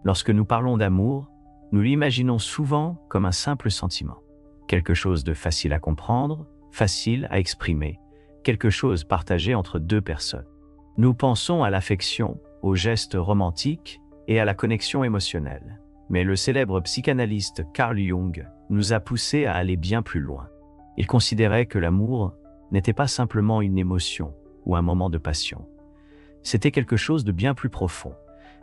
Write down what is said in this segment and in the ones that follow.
Lorsque nous parlons d'amour, nous l'imaginons souvent comme un simple sentiment. Quelque chose de facile à comprendre, facile à exprimer, quelque chose partagé entre deux personnes. Nous pensons à l'affection, aux gestes romantiques et à la connexion émotionnelle. Mais le célèbre psychanalyste Carl Jung nous a poussés à aller bien plus loin. Il considérait que l'amour n'était pas simplement une émotion ou un moment de passion. C'était quelque chose de bien plus profond,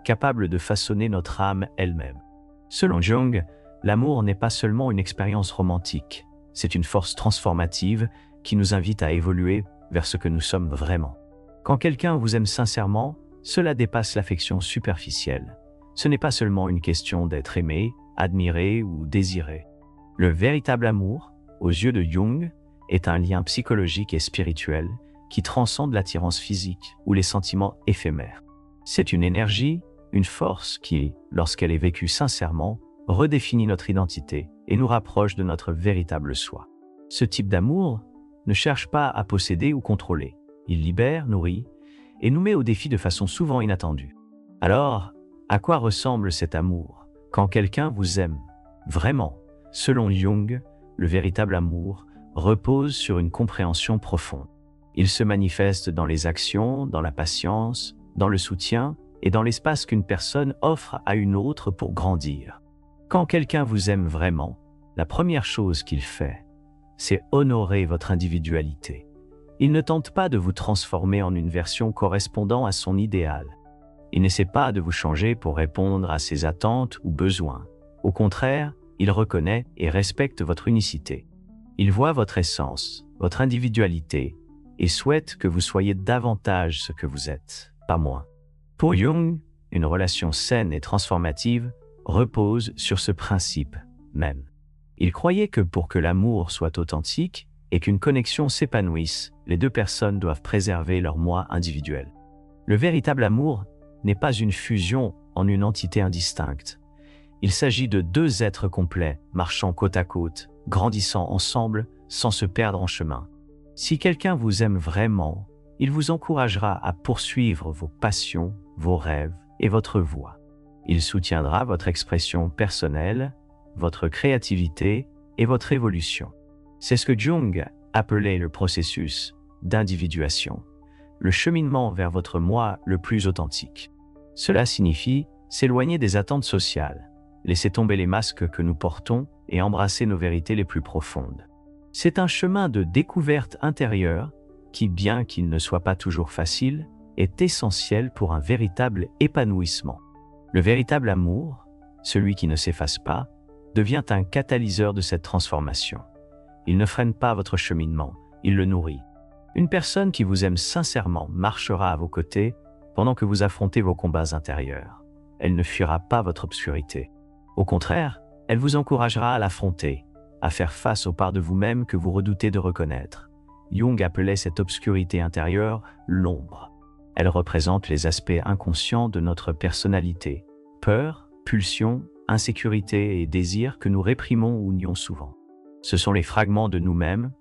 capable de façonner notre âme elle-même. Selon Jung, l'amour n'est pas seulement une expérience romantique, c'est une force transformative qui nous invite à évoluer vers ce que nous sommes vraiment. Quand quelqu'un vous aime sincèrement, cela dépasse l'affection superficielle. Ce n'est pas seulement une question d'être aimé, admiré ou désiré. Le véritable amour, aux yeux de Jung, est un lien psychologique et spirituel qui transcende l'attirance physique ou les sentiments éphémères. C'est une énergie, une force qui, lorsqu'elle est vécue sincèrement, redéfinit notre identité et nous rapproche de notre véritable soi. Ce type d'amour ne cherche pas à posséder ou contrôler. Il libère, nourrit et nous met au défi de façon souvent inattendue. Alors, à quoi ressemble cet amour quand quelqu'un vous aime vraiment? Selon Jung, le véritable amour repose sur une compréhension profonde. Il se manifeste dans les actions, dans la patience, dans le soutien et dans l'espace qu'une personne offre à une autre pour grandir. Quand quelqu'un vous aime vraiment, la première chose qu'il fait, c'est honorer votre individualité. Il ne tente pas de vous transformer en une version correspondant à son idéal. Il n'essaie pas de vous changer pour répondre à ses attentes ou besoins. Au contraire, il reconnaît et respecte votre unicité. Il voit votre essence, votre individualité, et souhaite que vous soyez davantage ce que vous êtes, pas moins. Pour Jung, une relation saine et transformative repose sur ce principe même. Il croyait que pour que l'amour soit authentique et qu'une connexion s'épanouisse, les deux personnes doivent préserver leur moi individuel. Le véritable amour n'est pas une fusion en une entité indistincte. Il s'agit de deux êtres complets, marchant côte à côte, grandissant ensemble, sans se perdre en chemin. Si quelqu'un vous aime vraiment, il vous encouragera à poursuivre vos passions, vos rêves et votre voix. Il soutiendra votre expression personnelle, votre créativité et votre évolution. C'est ce que Jung appelait le processus d'individuation, le cheminement vers votre moi le plus authentique. Cela signifie s'éloigner des attentes sociales, laisser tomber les masques que nous portons et embrasser nos vérités les plus profondes. C'est un chemin de découverte intérieure qui, bien qu'il ne soit pas toujours facile, est essentiel pour un véritable épanouissement. Le véritable amour, celui qui ne s'efface pas, devient un catalyseur de cette transformation. Il ne freine pas votre cheminement, il le nourrit. Une personne qui vous aime sincèrement marchera à vos côtés pendant que vous affrontez vos combats intérieurs. Elle ne fuira pas votre obscurité. Au contraire, elle vous encouragera à l'affronter, à faire face aux parts de vous-même que vous redoutez de reconnaître. Jung appelait cette obscurité intérieure l'ombre. Elle représente les aspects inconscients de notre personnalité, peur, pulsion, insécurité et désir que nous réprimons ou nions souvent. Ce sont les fragments de nous-mêmes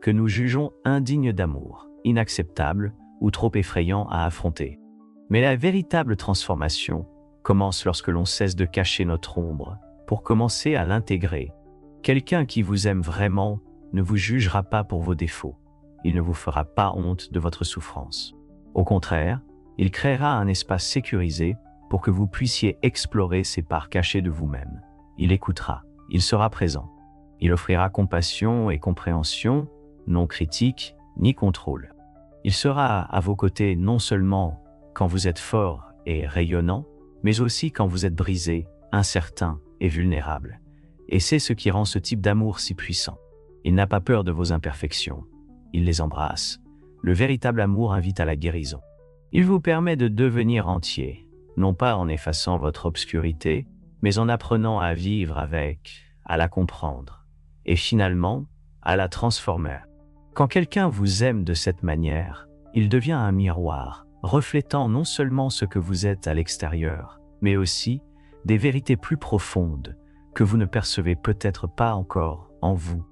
que nous jugeons indignes d'amour, inacceptables ou trop effrayants à affronter. Mais la véritable transformation commence lorsque l'on cesse de cacher notre ombre pour commencer à l'intégrer. Quelqu'un qui vous aime vraiment ne vous jugera pas pour vos défauts. Il ne vous fera pas honte de votre souffrance. Au contraire, il créera un espace sécurisé pour que vous puissiez explorer ces parts cachées de vous-même. Il écoutera, il sera présent. Il offrira compassion et compréhension, non critique ni contrôle. Il sera à vos côtés non seulement quand vous êtes fort et rayonnant, mais aussi quand vous êtes brisé, incertain et vulnérable. Et c'est ce qui rend ce type d'amour si puissant. Il n'a pas peur de vos imperfections. Il les embrasse. Le véritable amour invite à la guérison. Il vous permet de devenir entier, non pas en effaçant votre obscurité, mais en apprenant à vivre avec, à la comprendre, et finalement, à la transformer. Quand quelqu'un vous aime de cette manière, il devient un miroir, reflétant non seulement ce que vous êtes à l'extérieur, mais aussi des vérités plus profondes que vous ne percevez peut-être pas encore en vous.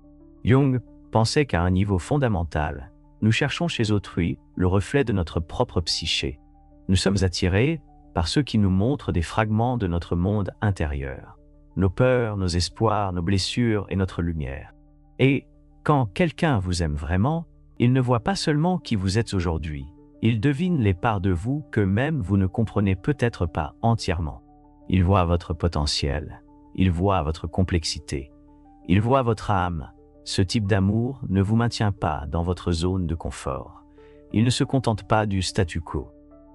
Jung pensait qu'à un niveau fondamental, nous cherchons chez autrui le reflet de notre propre psyché. Nous sommes attirés par ceux qui nous montrent des fragments de notre monde intérieur, nos peurs, nos espoirs, nos blessures et notre lumière. Et quand quelqu'un vous aime vraiment, il ne voit pas seulement qui vous êtes aujourd'hui, il devine les parts de vous que même vous ne comprenez peut-être pas entièrement. Il voit votre potentiel, il voit votre complexité, il voit votre âme. Ce type d'amour ne vous maintient pas dans votre zone de confort. Il ne se contente pas du statu quo.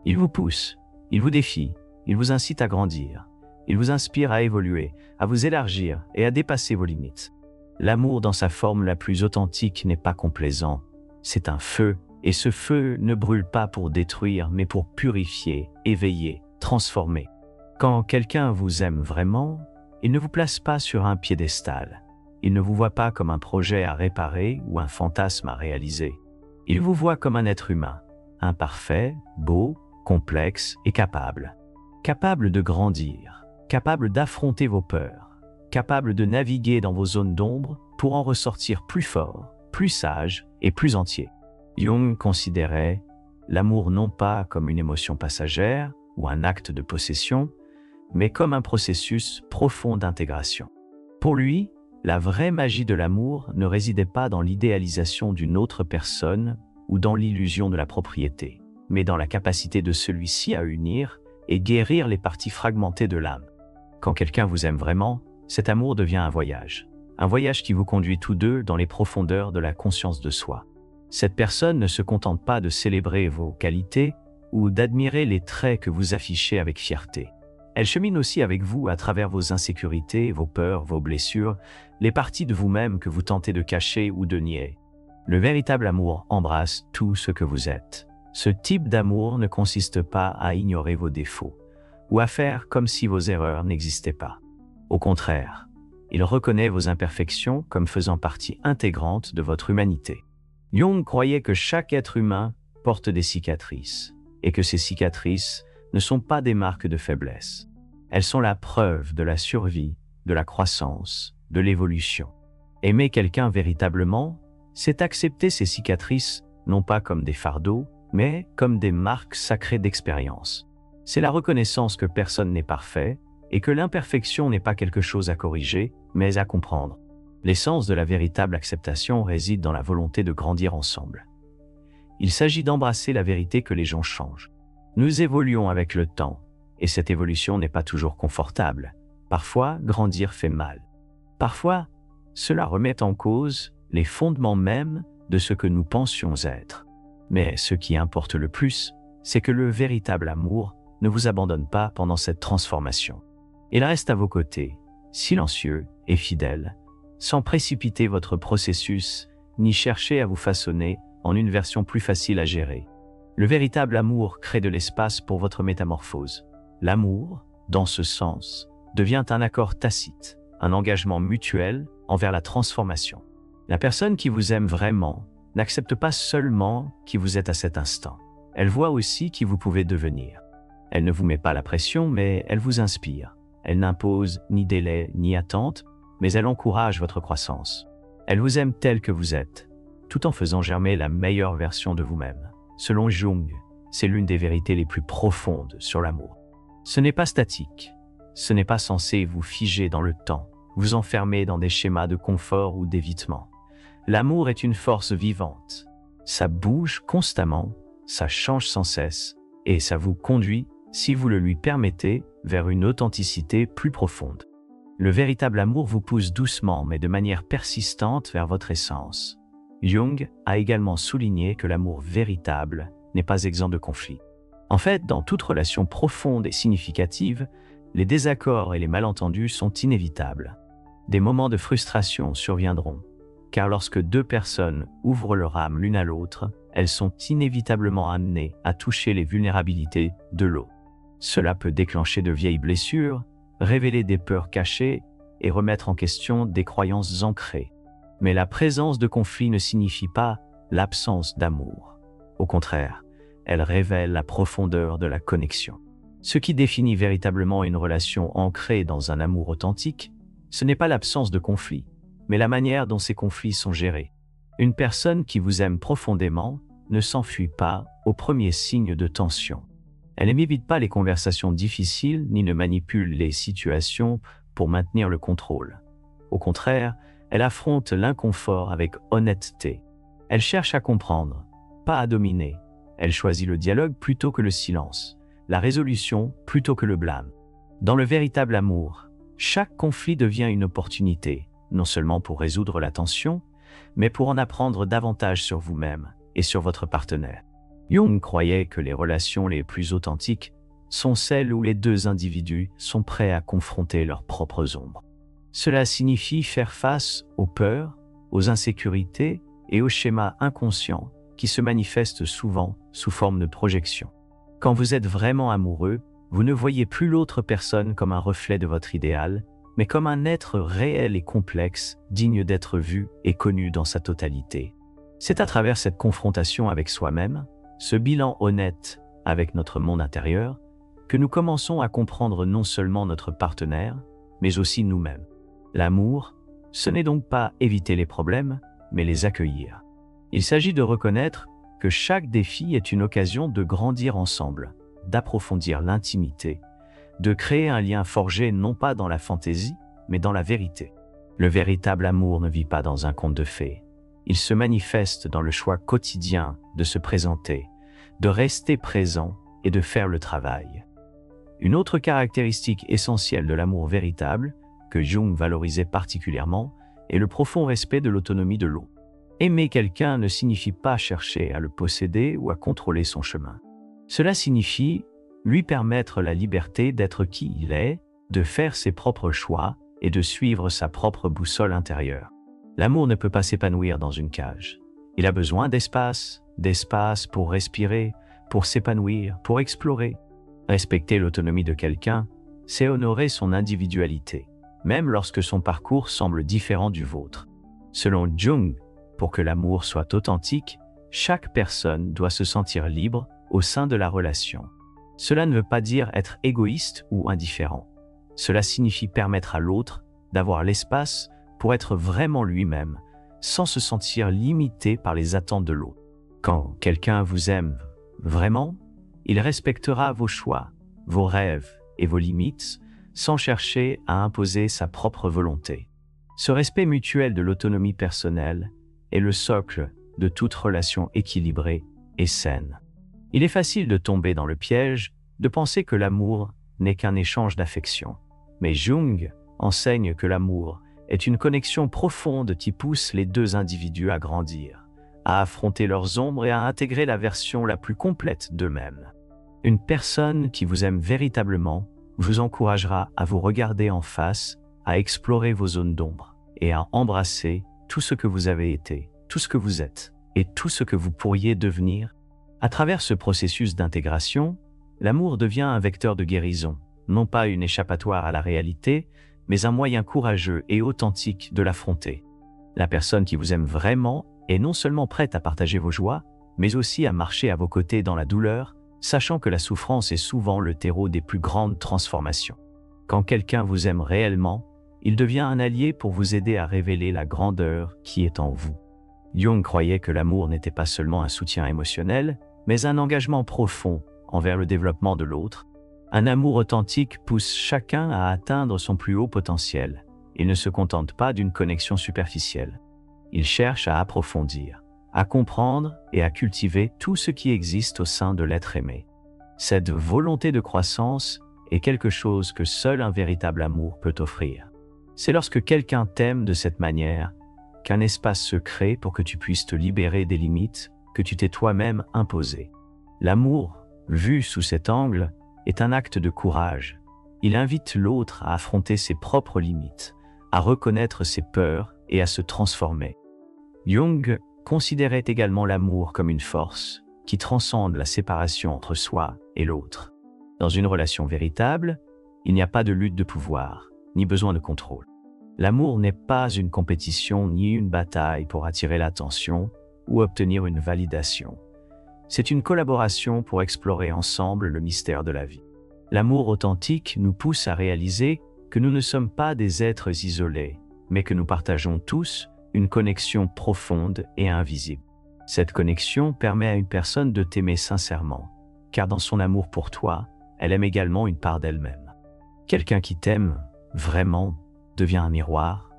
Il vous pousse, il vous défie, il vous incite à grandir, il vous inspire à évoluer, à vous élargir et à dépasser vos limites. L'amour dans sa forme la plus authentique n'est pas complaisant, c'est un feu, et ce feu ne brûle pas pour détruire, mais pour purifier, éveiller, transformer. Quand quelqu'un vous aime vraiment, il ne vous place pas sur un piédestal. Il ne vous voit pas comme un projet à réparer ou un fantasme à réaliser. Il vous voit comme un être humain, imparfait, beau, complexe et capable. Capable de grandir, capable d'affronter vos peurs, capable de naviguer dans vos zones d'ombre pour en ressortir plus fort, plus sage et plus entier. Jung considérait l'amour non pas comme une émotion passagère ou un acte de possession, mais comme un processus profond d'intégration. Pour lui, la vraie magie de l'amour ne résidait pas dans l'idéalisation d'une autre personne ou dans l'illusion de la propriété, mais dans la capacité de celui-ci à unir et guérir les parties fragmentées de l'âme. Quand quelqu'un vous aime vraiment, cet amour devient un voyage qui vous conduit tous deux dans les profondeurs de la conscience de soi. Cette personne ne se contente pas de célébrer vos qualités ou d'admirer les traits que vous affichez avec fierté. Elle chemine aussi avec vous à travers vos insécurités, vos peurs, vos blessures, les parties de vous-même que vous tentez de cacher ou de nier. Le véritable amour embrasse tout ce que vous êtes. Ce type d'amour ne consiste pas à ignorer vos défauts ou à faire comme si vos erreurs n'existaient pas. Au contraire, il reconnaît vos imperfections comme faisant partie intégrante de votre humanité. Jung croyait que chaque être humain porte des cicatrices et que ces cicatrices ne sont pas des marques de faiblesse. Elles sont la preuve de la survie, de la croissance, de l'évolution. Aimer quelqu'un véritablement, c'est accepter ces cicatrices non pas comme des fardeaux, mais comme des marques sacrées d'expérience. C'est la reconnaissance que personne n'est parfait et que l'imperfection n'est pas quelque chose à corriger, mais à comprendre. L'essence de la véritable acceptation réside dans la volonté de grandir ensemble. Il s'agit d'embrasser la vérité que les gens changent. Nous évoluons avec le temps, et cette évolution n'est pas toujours confortable. Parfois, grandir fait mal. Parfois, cela remet en cause les fondements mêmes de ce que nous pensions être. Mais ce qui importe le plus, c'est que le véritable amour ne vous abandonne pas pendant cette transformation. Il reste à vos côtés, silencieux et fidèle, sans précipiter votre processus, ni chercher à vous façonner en une version plus facile à gérer. Le véritable amour crée de l'espace pour votre métamorphose. L'amour, dans ce sens, devient un accord tacite, un engagement mutuel envers la transformation. La personne qui vous aime vraiment n'accepte pas seulement qui vous êtes à cet instant. Elle voit aussi qui vous pouvez devenir. Elle ne vous met pas la pression, mais elle vous inspire. Elle n'impose ni délai ni attente, mais elle encourage votre croissance. Elle vous aime tel que vous êtes, tout en faisant germer la meilleure version de vous-même. Selon Jung, c'est l'une des vérités les plus profondes sur l'amour. Ce n'est pas statique, ce n'est pas censé vous figer dans le temps, vous enfermer dans des schémas de confort ou d'évitement. L'amour est une force vivante. Ça bouge constamment, ça change sans cesse, et ça vous conduit, si vous le lui permettez, vers une authenticité plus profonde. Le véritable amour vous pousse doucement mais de manière persistante vers votre essence. Jung a également souligné que l'amour véritable n'est pas exempt de conflits. En fait, dans toute relation profonde et significative, les désaccords et les malentendus sont inévitables. Des moments de frustration surviendront, car lorsque deux personnes ouvrent leur âme l'une à l'autre, elles sont inévitablement amenées à toucher les vulnérabilités de l'autre. Cela peut déclencher de vieilles blessures, révéler des peurs cachées et remettre en question des croyances ancrées. Mais la présence de conflits ne signifie pas l'absence d'amour. Au contraire, elle révèle la profondeur de la connexion. Ce qui définit véritablement une relation ancrée dans un amour authentique, ce n'est pas l'absence de conflits, mais la manière dont ces conflits sont gérés. Une personne qui vous aime profondément ne s'enfuit pas au premier signe de tension. Elle n'évite pas les conversations difficiles ni ne manipule les situations pour maintenir le contrôle. Au contraire, elle affronte l'inconfort avec honnêteté. Elle cherche à comprendre, pas à dominer. Elle choisit le dialogue plutôt que le silence, la résolution plutôt que le blâme. Dans le véritable amour, chaque conflit devient une opportunité, non seulement pour résoudre la tension, mais pour en apprendre davantage sur vous-même et sur votre partenaire. Jung croyait que les relations les plus authentiques sont celles où les deux individus sont prêts à confronter leurs propres ombres. Cela signifie faire face aux peurs, aux insécurités et aux schémas inconscients qui se manifestent souvent sous forme de projection. Quand vous êtes vraiment amoureux, vous ne voyez plus l'autre personne comme un reflet de votre idéal, mais comme un être réel et complexe, digne d'être vu et connu dans sa totalité. C'est à travers cette confrontation avec soi-même, ce bilan honnête avec notre monde intérieur, que nous commençons à comprendre non seulement notre partenaire, mais aussi nous-mêmes. L'amour, ce n'est donc pas éviter les problèmes, mais les accueillir. Il s'agit de reconnaître que chaque défi est une occasion de grandir ensemble, d'approfondir l'intimité, de créer un lien forgé non pas dans la fantaisie, mais dans la vérité. Le véritable amour ne vit pas dans un conte de fées. Il se manifeste dans le choix quotidien de se présenter, de rester présent et de faire le travail. Une autre caractéristique essentielle de l'amour véritable, que Jung valorisait particulièrement, est le profond respect de l'autonomie de l'autre. Aimer quelqu'un ne signifie pas chercher à le posséder ou à contrôler son chemin. Cela signifie lui permettre la liberté d'être qui il est, de faire ses propres choix et de suivre sa propre boussole intérieure. L'amour ne peut pas s'épanouir dans une cage. Il a besoin d'espace pour respirer, pour s'épanouir, pour explorer. Respecter l'autonomie de quelqu'un, c'est honorer son individualité, même lorsque son parcours semble différent du vôtre. Selon Jung, pour que l'amour soit authentique, chaque personne doit se sentir libre au sein de la relation. Cela ne veut pas dire être égoïste ou indifférent. Cela signifie permettre à l'autre d'avoir l'espace pour être vraiment lui-même, sans se sentir limité par les attentes de l'autre. Quand quelqu'un vous aime vraiment, il respectera vos choix, vos rêves et vos limites, sans chercher à imposer sa propre volonté. Ce respect mutuel de l'autonomie personnelle est le socle de toute relation équilibrée et saine. Il est facile de tomber dans le piège de penser que l'amour n'est qu'un échange d'affection. Mais Jung enseigne que l'amour est une connexion profonde qui pousse les deux individus à grandir, à affronter leurs ombres et à intégrer la version la plus complète d'eux-mêmes. Une personne qui vous aime véritablement vous encouragera à vous regarder en face, à explorer vos zones d'ombre et à embrasser tout ce que vous avez été, tout ce que vous êtes et tout ce que vous pourriez devenir. À travers ce processus d'intégration, l'amour devient un vecteur de guérison, non pas une échappatoire à la réalité, mais un moyen courageux et authentique de l'affronter. La personne qui vous aime vraiment est non seulement prête à partager vos joies, mais aussi à marcher à vos côtés dans la douleur, sachant que la souffrance est souvent le terreau des plus grandes transformations. Quand quelqu'un vous aime réellement, il devient un allié pour vous aider à révéler la grandeur qui est en vous. Jung croyait que l'amour n'était pas seulement un soutien émotionnel, mais un engagement profond envers le développement de l'autre. Un amour authentique pousse chacun à atteindre son plus haut potentiel. Il ne se contente pas d'une connexion superficielle. Il cherche à approfondir, à comprendre et à cultiver tout ce qui existe au sein de l'être aimé. Cette volonté de croissance est quelque chose que seul un véritable amour peut offrir. C'est lorsque quelqu'un t'aime de cette manière qu'un espace se crée pour que tu puisses te libérer des limites que tu t'es toi-même imposées. L'amour, vu sous cet angle, est un acte de courage. Il invite l'autre à affronter ses propres limites, à reconnaître ses peurs et à se transformer. Jung considérait également l'amour comme une force qui transcende la séparation entre soi et l'autre. Dans une relation véritable, il n'y a pas de lutte de pouvoir, ni besoin de contrôle. L'amour n'est pas une compétition ni une bataille pour attirer l'attention ou obtenir une validation. C'est une collaboration pour explorer ensemble le mystère de la vie. L'amour authentique nous pousse à réaliser que nous ne sommes pas des êtres isolés, mais que nous partageons tous une connexion profonde et invisible. Cette connexion permet à une personne de t'aimer sincèrement, car dans son amour pour toi, elle aime également une part d'elle-même. Quelqu'un qui t'aime vraiment devient un miroir,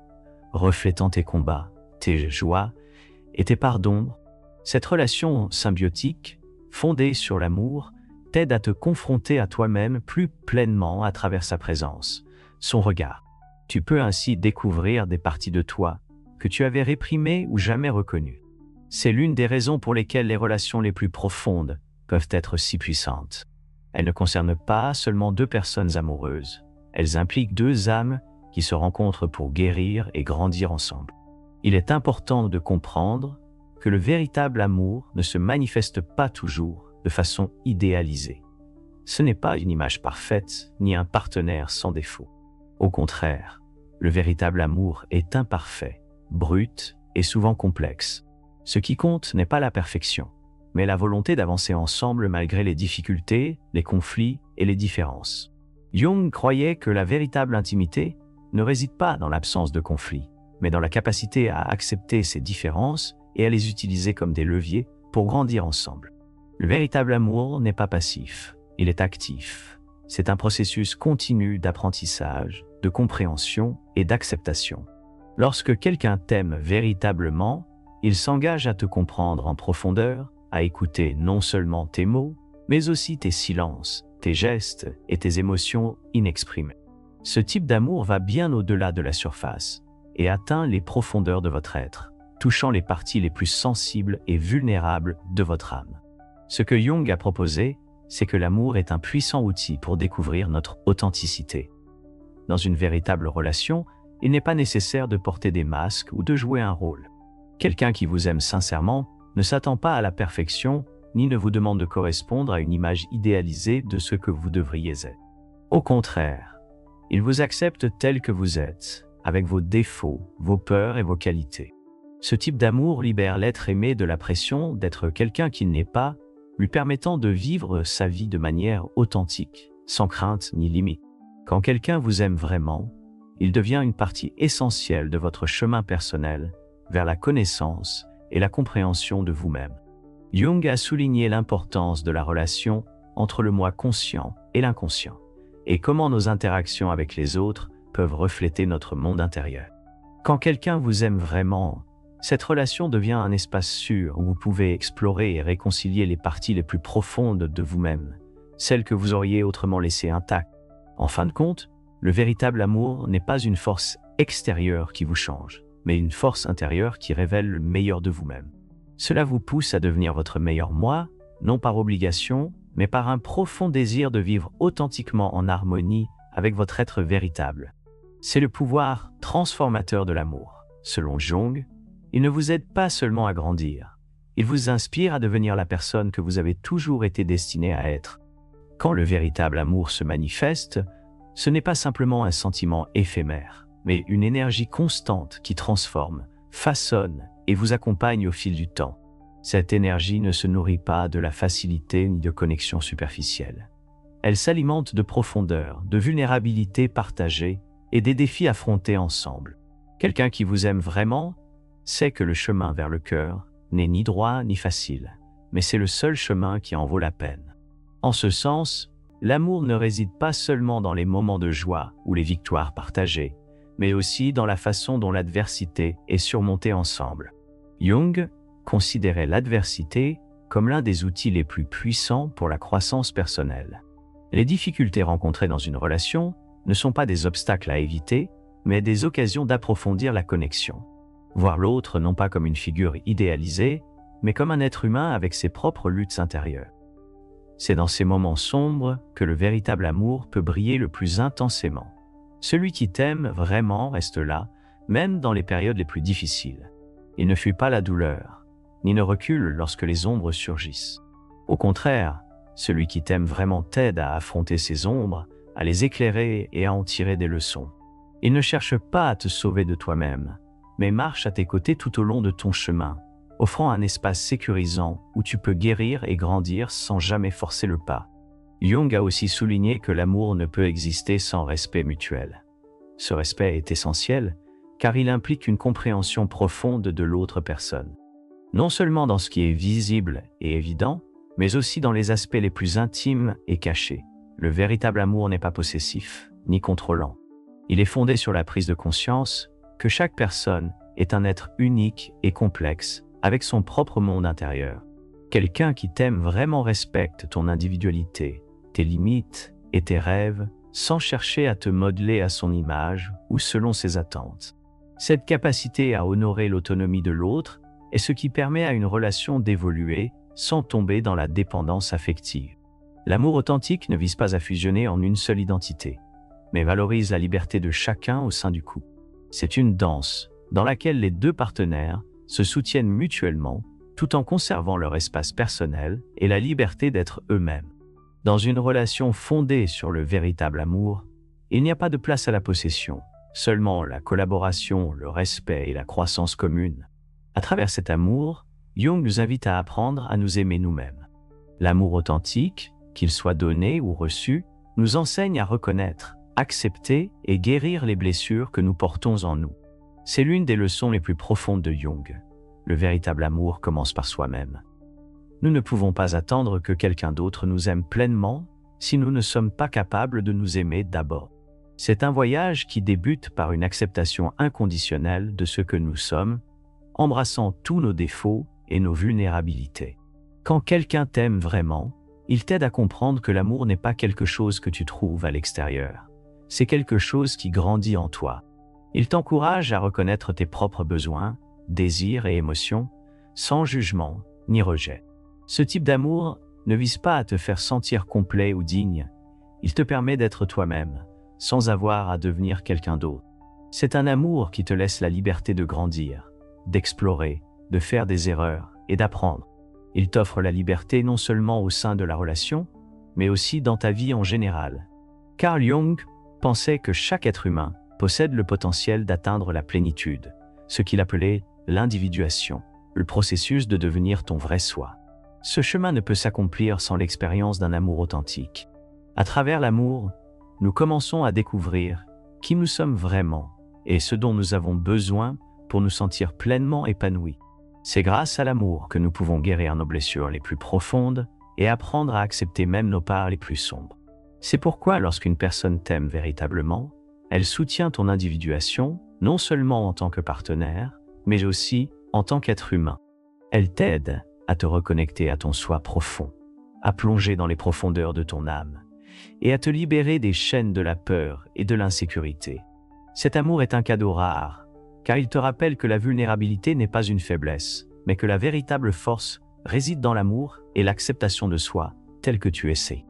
reflétant tes combats, tes joies et tes parts d'ombre. Cette relation symbiotique, fondée sur l'amour, t'aide à te confronter à toi-même plus pleinement à travers sa présence, son regard. Tu peux ainsi découvrir des parties de toi que tu avais réprimées ou jamais reconnues. C'est l'une des raisons pour lesquelles les relations les plus profondes peuvent être si puissantes. Elles ne concernent pas seulement deux personnes amoureuses, elles impliquent deux âmes qui se rencontrent pour guérir et grandir ensemble. Il est important de comprendre que le véritable amour ne se manifeste pas toujours de façon idéalisée. Ce n'est pas une image parfaite, ni un partenaire sans défaut. Au contraire, le véritable amour est imparfait, brut et souvent complexe. Ce qui compte n'est pas la perfection, mais la volonté d'avancer ensemble malgré les difficultés, les conflits et les différences. Jung croyait que la véritable intimité ne réside pas dans l'absence de conflits, mais dans la capacité à accepter ces différences et à les utiliser comme des leviers pour grandir ensemble. Le véritable amour n'est pas passif, il est actif. C'est un processus continu d'apprentissage, de compréhension et d'acceptation. Lorsque quelqu'un t'aime véritablement, il s'engage à te comprendre en profondeur, à écouter non seulement tes mots, mais aussi tes silences, tes gestes et tes émotions inexprimées. Ce type d'amour va bien au-delà de la surface et atteint les profondeurs de votre être, touchant les parties les plus sensibles et vulnérables de votre âme. Ce que Jung a proposé, c'est que l'amour est un puissant outil pour découvrir notre authenticité. Dans une véritable relation, il n'est pas nécessaire de porter des masques ou de jouer un rôle. Quelqu'un qui vous aime sincèrement ne s'attend pas à la perfection, ni ne vous demande de correspondre à une image idéalisée de ce que vous devriez être. Au contraire, il vous accepte tel que vous êtes, avec vos défauts, vos peurs et vos qualités. Ce type d'amour libère l'être aimé de la pression d'être quelqu'un qu'il n'est pas, lui permettant de vivre sa vie de manière authentique, sans crainte ni limite. Quand quelqu'un vous aime vraiment, il devient une partie essentielle de votre chemin personnel vers la connaissance et la compréhension de vous-même. Jung a souligné l'importance de la relation entre le moi conscient et l'inconscient, et comment nos interactions avec les autres peuvent refléter notre monde intérieur. Quand quelqu'un vous aime vraiment, cette relation devient un espace sûr où vous pouvez explorer et réconcilier les parties les plus profondes de vous-même, celles que vous auriez autrement laissées intactes. En fin de compte, le véritable amour n'est pas une force extérieure qui vous change, mais une force intérieure qui révèle le meilleur de vous-même. Cela vous pousse à devenir votre meilleur moi, non par obligation, mais par un profond désir de vivre authentiquement en harmonie avec votre être véritable. C'est le pouvoir transformateur de l'amour. Selon Jung, il ne vous aide pas seulement à grandir, il vous inspire à devenir la personne que vous avez toujours été destiné à être. Quand le véritable amour se manifeste, ce n'est pas simplement un sentiment éphémère, mais une énergie constante qui transforme, façonne et vous accompagne au fil du temps. Cette énergie ne se nourrit pas de la facilité ni de connexions superficielles. Elle s'alimente de profondeur, de vulnérabilité partagée et des défis affrontés ensemble. Quelqu'un qui vous aime vraiment sait que le chemin vers le cœur n'est ni droit ni facile, mais c'est le seul chemin qui en vaut la peine. En ce sens, l'amour ne réside pas seulement dans les moments de joie ou les victoires partagées, mais aussi dans la façon dont l'adversité est surmontée ensemble. Jung considérait l'adversité comme l'un des outils les plus puissants pour la croissance personnelle. Les difficultés rencontrées dans une relation ne sont pas des obstacles à éviter, mais des occasions d'approfondir la connexion. Voir l'autre non pas comme une figure idéalisée, mais comme un être humain avec ses propres luttes intérieures. C'est dans ces moments sombres que le véritable amour peut briller le plus intensément. Celui qui t'aime vraiment reste là, même dans les périodes les plus difficiles. Il ne fuit pas la douleur, ni ne recule lorsque les ombres surgissent. Au contraire, celui qui t'aime vraiment t'aide à affronter ces ombres, à les éclairer et à en tirer des leçons. Il ne cherche pas à te sauver de toi-même, mais marche à tes côtés tout au long de ton chemin, offrant un espace sécurisant où tu peux guérir et grandir sans jamais forcer le pas. Jung a aussi souligné que l'amour ne peut exister sans respect mutuel. Ce respect est essentiel, car il implique une compréhension profonde de l'autre personne. Non seulement dans ce qui est visible et évident, mais aussi dans les aspects les plus intimes et cachés. Le véritable amour n'est pas possessif, ni contrôlant. Il est fondé sur la prise de conscience que chaque personne est un être unique et complexe, avec son propre monde intérieur. Quelqu'un qui t'aime vraiment respecte ton individualité, tes limites et tes rêves, sans chercher à te modeler à son image ou selon ses attentes. Cette capacité à honorer l'autonomie de l'autre est ce qui permet à une relation d'évoluer sans tomber dans la dépendance affective. L'amour authentique ne vise pas à fusionner en une seule identité, mais valorise la liberté de chacun au sein du couple. C'est une danse dans laquelle les deux partenaires se soutiennent mutuellement tout en conservant leur espace personnel et la liberté d'être eux-mêmes. Dans une relation fondée sur le véritable amour, il n'y a pas de place à la possession, seulement la collaboration, le respect et la croissance commune. À travers cet amour, Jung nous invite à apprendre à nous aimer nous-mêmes. L'amour authentique, qu'il soit donné ou reçu, nous enseigne à reconnaître, accepter et guérir les blessures que nous portons en nous. C'est l'une des leçons les plus profondes de Jung. Le véritable amour commence par soi-même. Nous ne pouvons pas attendre que quelqu'un d'autre nous aime pleinement si nous ne sommes pas capables de nous aimer d'abord. C'est un voyage qui débute par une acceptation inconditionnelle de ce que nous sommes, embrassant tous nos défauts et nos vulnérabilités. Quand quelqu'un t'aime vraiment, il t'aide à comprendre que l'amour n'est pas quelque chose que tu trouves à l'extérieur. C'est quelque chose qui grandit en toi. Il t'encourage à reconnaître tes propres besoins, désirs et émotions, sans jugement ni rejet. Ce type d'amour ne vise pas à te faire sentir complet ou digne. Il te permet d'être toi-même, sans avoir à devenir quelqu'un d'autre. C'est un amour qui te laisse la liberté de grandir, d'explorer, de faire des erreurs et d'apprendre. Il t'offre la liberté non seulement au sein de la relation, mais aussi dans ta vie en général. Carl Jung pensait que chaque être humain possède le potentiel d'atteindre la plénitude, ce qu'il appelait l'individuation, le processus de devenir ton vrai soi. Ce chemin ne peut s'accomplir sans l'expérience d'un amour authentique. À travers l'amour, nous commençons à découvrir qui nous sommes vraiment et ce dont nous avons besoin pour nous sentir pleinement épanouis. C'est grâce à l'amour que nous pouvons guérir nos blessures les plus profondes et apprendre à accepter même nos parts les plus sombres. C'est pourquoi lorsqu'une personne t'aime véritablement, elle soutient ton individuation, non seulement en tant que partenaire, mais aussi en tant qu'être humain. Elle t'aide à te reconnecter à ton soi profond, à plonger dans les profondeurs de ton âme et à te libérer des chaînes de la peur et de l'insécurité. Cet amour est un cadeau rare, car il te rappelle que la vulnérabilité n'est pas une faiblesse, mais que la véritable force réside dans l'amour et l'acceptation de soi, tel que tu es.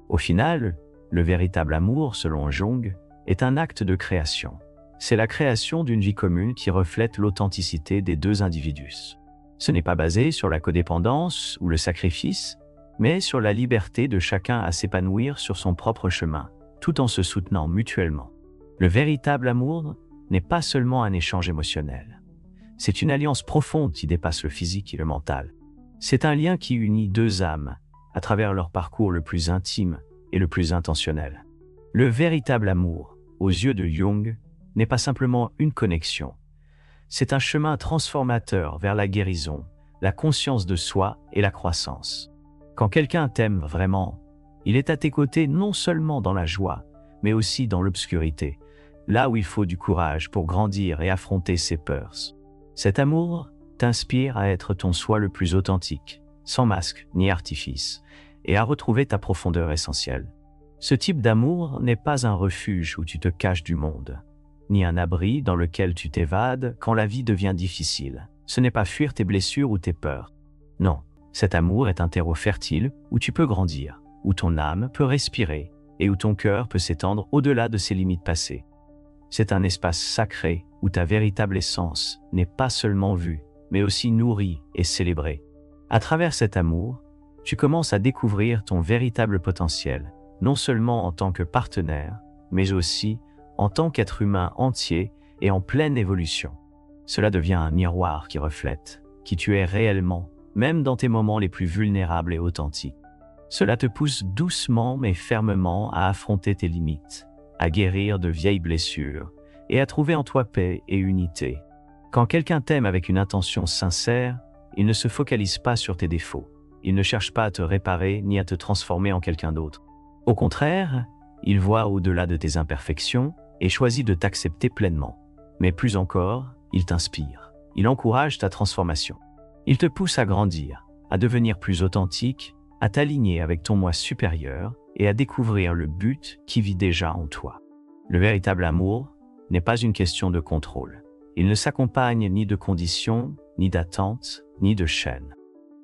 Au final, le véritable amour, selon Jung, est un acte de création. C'est la création d'une vie commune qui reflète l'authenticité des deux individus. Ce n'est pas basé sur la codépendance ou le sacrifice, mais sur la liberté de chacun à s'épanouir sur son propre chemin, tout en se soutenant mutuellement. Le véritable amour n'est pas seulement un échange émotionnel. C'est une alliance profonde qui dépasse le physique et le mental. C'est un lien qui unit deux âmes à travers leur parcours le plus intime et le plus intentionnel. Le véritable amour, aux yeux de Jung, n'est pas simplement une connexion. C'est un chemin transformateur vers la guérison, la conscience de soi et la croissance. Quand quelqu'un t'aime vraiment, il est à tes côtés non seulement dans la joie, mais aussi dans l'obscurité, là où il faut du courage pour grandir et affronter ses peurs. Cet amour t'inspire à être ton soi le plus authentique, sans masque ni artifice, et à retrouver ta profondeur essentielle. Ce type d'amour n'est pas un refuge où tu te caches du monde, ni un abri dans lequel tu t'évades quand la vie devient difficile. Ce n'est pas fuir tes blessures ou tes peurs. Non, cet amour est un terreau fertile où tu peux grandir, où ton âme peut respirer et où ton cœur peut s'étendre au-delà de ses limites passées. C'est un espace sacré où ta véritable essence n'est pas seulement vue, mais aussi nourrie et célébrée. À travers cet amour, tu commences à découvrir ton véritable potentiel, non seulement en tant que partenaire, mais aussi en tant qu'être humain entier et en pleine évolution. Cela devient un miroir qui reflète qui tu es réellement, même dans tes moments les plus vulnérables et authentiques. Cela te pousse doucement mais fermement à affronter tes limites, à guérir de vieilles blessures et à trouver en toi paix et unité. Quand quelqu'un t'aime avec une intention sincère, il ne se focalise pas sur tes défauts, Il ne cherche pas à te réparer ni à te transformer en quelqu'un d'autre. Au contraire, il voit au-delà de tes imperfections et choisit de t'accepter pleinement. Mais plus encore, il t'inspire. Il encourage ta transformation. Il te pousse à grandir, à devenir plus authentique, à t'aligner avec ton moi supérieur et à découvrir le but qui vit déjà en toi. Le véritable amour n'est pas une question de contrôle. Il ne s'accompagne ni de conditions, ni d'attentes, ni de chaînes.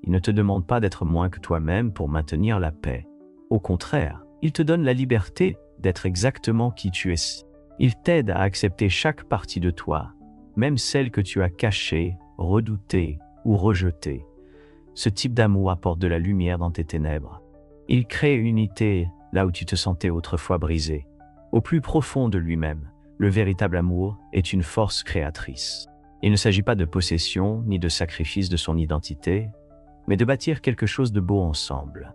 Il ne te demande pas d'être moins que toi-même pour maintenir la paix. Au contraire, il te donne la liberté d'être exactement qui tu es. Il t'aide à accepter chaque partie de toi, même celle que tu as cachée, redoutée ou rejetée. Ce type d'amour apporte de la lumière dans tes ténèbres. Il crée une unité là où tu te sentais autrefois brisé. Au plus profond de lui-même, le véritable amour est une force créatrice. Il ne s'agit pas de possession ni de sacrifice de son identité, mais de bâtir quelque chose de beau ensemble.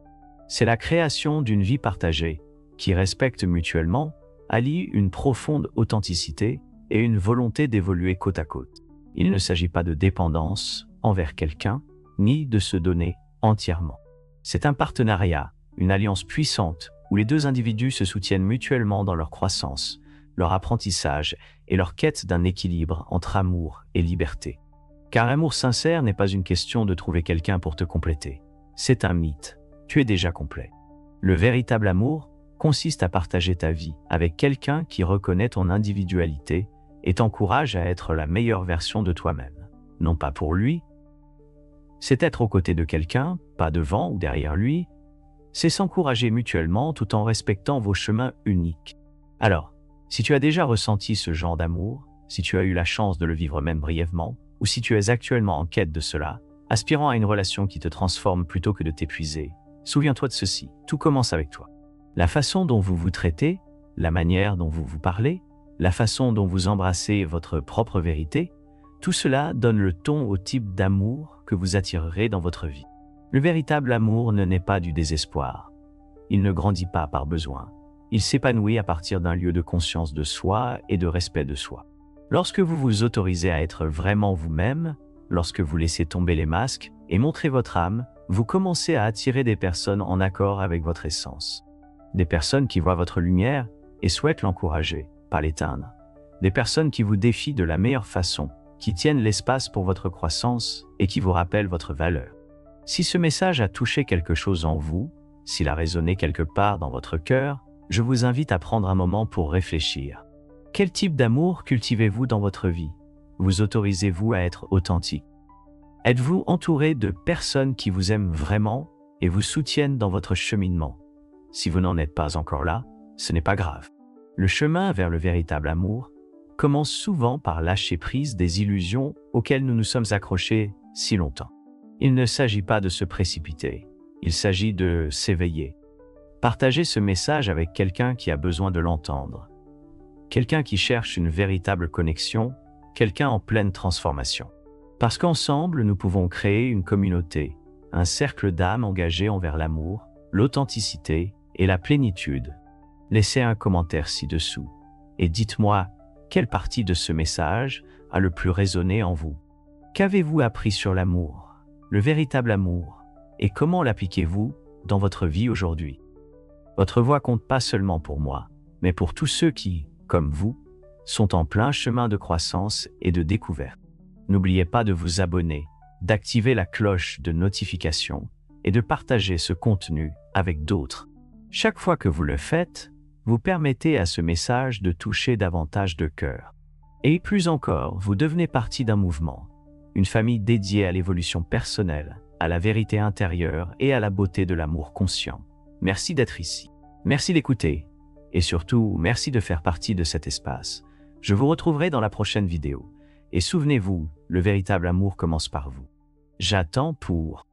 C'est la création d'une vie partagée qui respecte mutuellement, allie une profonde authenticité et une volonté d'évoluer côte à côte. Il ne s'agit pas de dépendance envers quelqu'un, ni de se donner entièrement. C'est un partenariat, une alliance puissante où les deux individus se soutiennent mutuellement dans leur croissance, leur apprentissage et leur quête d'un équilibre entre amour et liberté. Car l'amour sincère n'est pas une question de trouver quelqu'un pour te compléter. C'est un mythe. Tu es déjà complet. Le véritable amour consiste à partager ta vie avec quelqu'un qui reconnaît ton individualité et t'encourage à être la meilleure version de toi-même. Non pas pour lui. C'est être aux côtés de quelqu'un, pas devant ou derrière lui. C'est s'encourager mutuellement tout en respectant vos chemins uniques. Alors, si tu as déjà ressenti ce genre d'amour, si tu as eu la chance de le vivre même brièvement, ou si tu es actuellement en quête de cela, aspirant à une relation qui te transforme plutôt que de t'épuiser, souviens-toi de ceci, tout commence avec toi. La façon dont vous vous traitez, la manière dont vous vous parlez, la façon dont vous embrassez votre propre vérité, tout cela donne le ton au type d'amour que vous attirerez dans votre vie. Le véritable amour ne naît pas du désespoir. Il ne grandit pas par besoin. Il s'épanouit à partir d'un lieu de conscience de soi et de respect de soi. Lorsque vous vous autorisez à être vraiment vous-même, lorsque vous laissez tomber les masques et montrez votre âme, vous commencez à attirer des personnes en accord avec votre essence. Des personnes qui voient votre lumière et souhaitent l'encourager, pas l'éteindre. Des personnes qui vous défient de la meilleure façon, qui tiennent l'espace pour votre croissance et qui vous rappellent votre valeur. Si ce message a touché quelque chose en vous, s'il a résonné quelque part dans votre cœur, je vous invite à prendre un moment pour réfléchir. Quel type d'amour cultivez-vous dans votre vie? Vous autorisez-vous à être authentique? Êtes-vous entouré de personnes qui vous aiment vraiment et vous soutiennent dans votre cheminement? Si vous n'en êtes pas encore là, ce n'est pas grave. Le chemin vers le véritable amour commence souvent par lâcher prise des illusions auxquelles nous nous sommes accrochés si longtemps. Il ne s'agit pas de se précipiter, il s'agit de s'éveiller. Partagez ce message avec quelqu'un qui a besoin de l'entendre. Quelqu'un qui cherche une véritable connexion, quelqu'un en pleine transformation. Parce qu'ensemble, nous pouvons créer une communauté, un cercle d'âmes engagées envers l'amour, l'authenticité et la plénitude. Laissez un commentaire ci-dessous et dites-moi quelle partie de ce message a le plus résonné en vous. Qu'avez-vous appris sur l'amour, le véritable amour, et comment l'appliquez-vous dans votre vie aujourd'hui? Votre voix compte pas seulement pour moi, mais pour tous ceux qui, comme vous, sont en plein chemin de croissance et de découverte. N'oubliez pas de vous abonner, d'activer la cloche de notification et de partager ce contenu avec d'autres. Chaque fois que vous le faites, vous permettez à ce message de toucher davantage de cœurs. Et plus encore, vous devenez partie d'un mouvement, une famille dédiée à l'évolution personnelle, à la vérité intérieure et à la beauté de l'amour conscient. Merci d'être ici. Merci d'écouter. Et surtout, merci de faire partie de cet espace. Je vous retrouverai dans la prochaine vidéo. Et souvenez-vous, le véritable amour commence par vous. J'attends pour